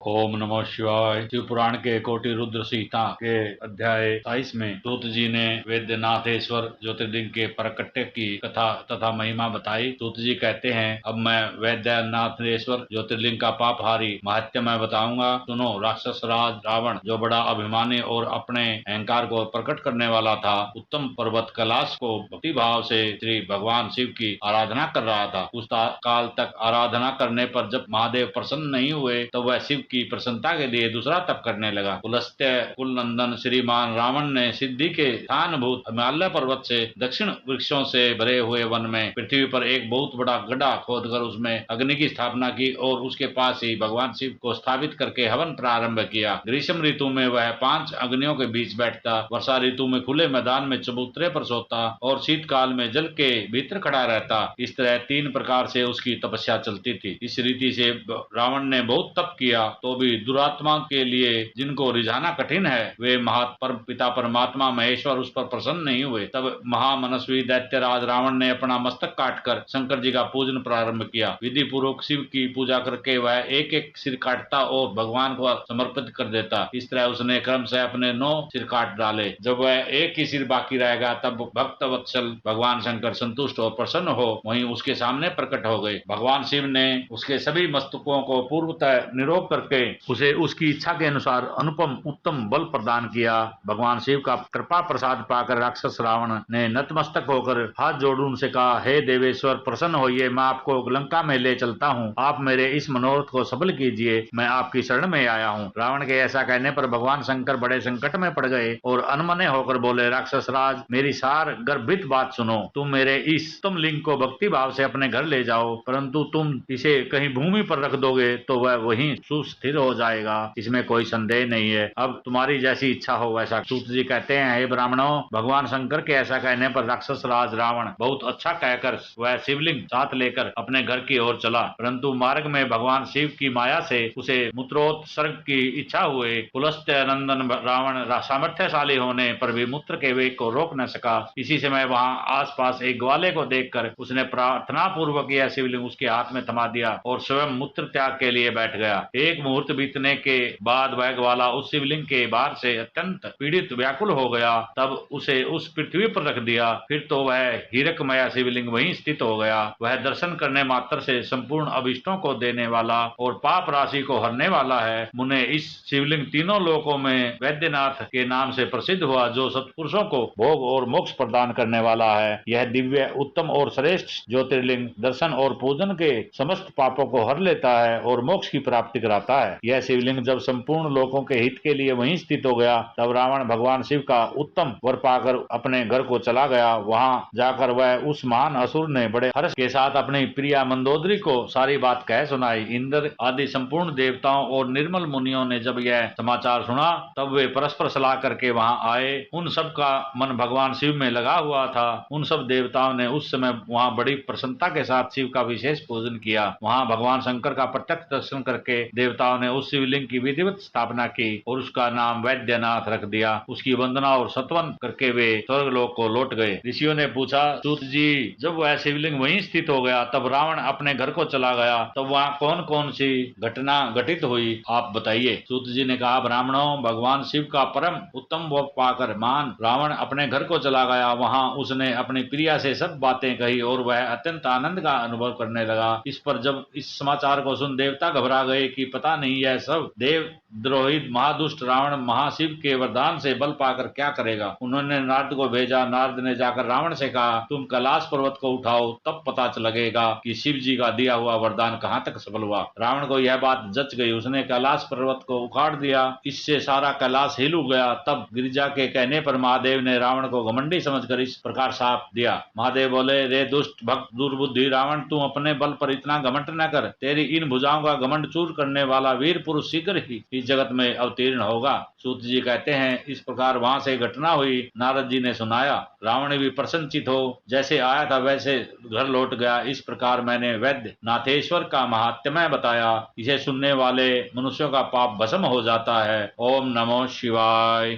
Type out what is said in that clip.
ओम नमः शिवाय। शिव पुराण के कोटि रुद्र सीता के अध्याय 27 में सूत जी ने वैद्यनाथेश्वर ज्योतिर्लिंग के प्रकट्य की कथा तथा महिमा बताई। सूत जी कहते हैं, अब मैं वैद्यनाथेश्वर ज्योतिर्लिंग का पापहारी महत्य मैं बताऊंगा। सुनो। राक्षस राज रावण, जो बड़ा अभिमानी और अपने अहंकार को प्रकट करने वाला था, उत्तम पर्वत कैलाश को भक्ति भाव से श्री भगवान शिव की आराधना कर रहा था। उस काल तक आराधना करने पर जब महादेव प्रसन्न नहीं हुए, तो वह शिव की प्रसन्नता के लिए दूसरा तप करने लगा। पुलस्त्य कुल नंदन श्रीमान रावण ने सिद्धि के स्थानभूत हिमालय पर्वत से दक्षिण वृक्षों से भरे हुए वन में पृथ्वी पर एक बहुत बड़ा गड्ढा खोदकर उसमें अग्नि की स्थापना की और उसके पास ही भगवान शिव को स्थापित करके हवन प्रारंभ किया। ग्रीष्म ऋतु में वह 5 अग्नियों के बीच बैठता, वर्षा ऋतु में खुले मैदान में चबूतरे पर सोता और शीतकाल में जल के भीतर खड़ा रहता। इस तरह 3 प्रकार से उसकी तपस्या चलती थी। इस रीति से रावण ने बहुत तप किया, तो भी दुरात्मा के लिए जिनको रिझाना कठिन है, वे पिता परमात्मा महेश्वर उस पर प्रसन्न नहीं हुए। तब महामनस्वी दैत्यराज रावण ने अपना मस्तक काटकर शंकर जी का पूजन प्रारंभ किया। विधि पूर्वक शिव की पूजा करके वह एक एक सिर काटता और भगवान को समर्पित कर देता। इस तरह उसने क्रम से अपने 9 सिर काट डाले। जब वह एक ही सिर बाकी रह गया, तब भक्त वत्सल भगवान शंकर संतुष्ट और प्रसन्न हो वहीं उसके सामने प्रकट हो गए। भगवान शिव ने उसके सभी मस्तकों को पूर्वतः निरोग करके उसे उसकी इच्छा के अनुसार अनुपम उत्तम बल प्रदान किया। भगवान शिव का कृपा प्रसाद पाकर राक्षस रावण ने नतमस्तक होकर हाथ जोड़ उनसे कहा, हे देवेश्वर, प्रसन्न होइए, मैं आपको लंका में ले चलता हूँ। आप मेरे इस मनोरथ को सफल कीजिए, मैं आपकी शरण में आया हूँ। रावण के ऐसा कहने पर भगवान शंकर बड़े संकट में पड़ गए और अनमने होकर बोले, राक्षस राज, मेरी सार गर्भित बात सुनो। तुम मेरे इस उत्तम लिंग को भक्ति भाव से अपने घर ले जाओ, परंतु तुम इसे कहीं भूमि पर रख दोगे तो वह वहीं सुस्थिर हो जाएगा, इसमें कोई संदेह नहीं है। अब तुम्हारी जैसी इच्छा हो वैसा। सूत जी कहते हैं, हे ब्राह्मणों, भगवान शंकर के ऐसा कहने पर राक्षस राज रावण बहुत अच्छा कहकर वह शिवलिंग साथ लेकर अपने घर की ओर चला, परंतु मार्ग में भगवान शिव की माया से उसे मूत्रोत्सर्ग की इच्छा हुए। पुलस्त्य नंदन रावण सामर्थ्यशाली होने पर भी मूत्र के वेग को रोक न सका। इसी समय वहां आसपास एक ग्वाले को देखकर उसने प्रार्थना पूर्वक यह शिवलिंग उसके हाथ में थमा दिया और स्वयं मूत्र त्याग के लिए बैठ गया। एक मुहूर्त बीतने के बाद वह ग्वाला उस शिवलिंग के बाहर से अत्यंत पीड़ित व्याकुल हो गया। तब उसे उस पृथ्वी पर रख दिया। फिर तो वह हीरकमया शिवलिंग वहीं स्थित हो गया। वह दर्शन करने मात्र से संपूर्ण अभिष्टों को देने वाला और पाप राशि को हरने वाला है। मुने, इस शिवलिंग तीनों लोकों में वैद्यनाथ के नाम से प्रसिद्ध हुआ, जो सत्पुरुषों को भोग और मोक्ष प्रदान करने वाला है। यह दिव्य उत्तम और श्रेष्ठ ज्योतिर्लिंग दर्शन और पूजन के समस्त पापों को हर लेता है और मोक्ष की प्राप्ति कराता है। यह शिवलिंग जब संपूर्ण लोकों के हित के लिए वहीं स्थित हो गया, तब रावण भगवान शिव का उत्तम वर पाकर अपने घर को चला गया। वहां जाकर वह उस महान असुर ने बड़े हर्ष के साथ अपनी प्रिया मंदोदरी को सारी बात कह सुनाई। इंद्र आदि संपूर्ण देवताओं और निर्मल मुनियों ने जब यह समाचार सुना, तब वे परस्पर सलाह करके वहां आए। उन सब का मन भगवान शिव में लगा हुआ था। उन सब देवताओं ने उस समय वहां बड़ी प्रसन्नता के साथ शिव का विशेष पूजन किया। वहां भगवान शंकर का प्रत्यक्ष दर्शन करके देवताओं ने उस शिवलिंग की विधिवत स्थापना की और उसका नाम वैद्यनाथ रख दिया। उसकी वंदना और सत्वन करके वे स्वर्गलोक को लौट गए। ऋषियों ने पूछा, सूत जी, जब वह शिवलिंग वहीं स्थित हो गया, तब रावण अपने घर को चला गया, तब वहाँ कौन कौन सी घटना घटित हुई, आप बताइए। सूत जी ने कहा, ब्राह्मणों, भगवान शिव का परम उत्तम भोग पाकर मान रावण अपने घर को चला गया। वहां उसने अपनी प्रिया से सब बातें कही और वह अत्यंत आनंद का अनुभव करने लगा। इस पर जब इस समाचार को सुन देवता घबरा गए कि पता नहीं यह सब देव द्रोही महादुष्ट रावण महाशिव के वरदान से बल पाकर क्या करेगा। उन्होंने नारद को भेजा। नारद ने जाकर रावण से कहा, तुम कैलाश पर्वत को उठाओ, तब पता लगेगा कि शिव जी का दिया हुआ वरदान कहाँ तक सफल हुआ। रावण को यह बात जच गई। उसने कैलाश पर्वत को उखाड़ दिया। इससे सारा कैलाश हिल गया। तब गिरिजा के कहने पर महादेव ने रावण को घमंडी समझकर इस प्रकार शाप दिया। महादेव बोले, रे दुष्ट भक्त दुर्बुद्धि रावण, तू अपने बल पर इतना घमंड न कर। तेरी इन भुजाओं का घमंड चूर करने वाला वीर पुरुष शीघ्र ही इस जगत में अवतीर्ण होगा। सूत जी कहते हैं, इस प्रकार वहां से घटना हुई। नारद जी ने सुनाया। रावण भी प्रसन्नचित हो जैसे आया था वैसे घर लौट गया। इस प्रकार मैंने वैद्य नाथेश्वर का महात्म्य बताया। इसे सुनने वाले मनुष्यों का पाप भस्म हो जाता है। ओम नमो शिवाय।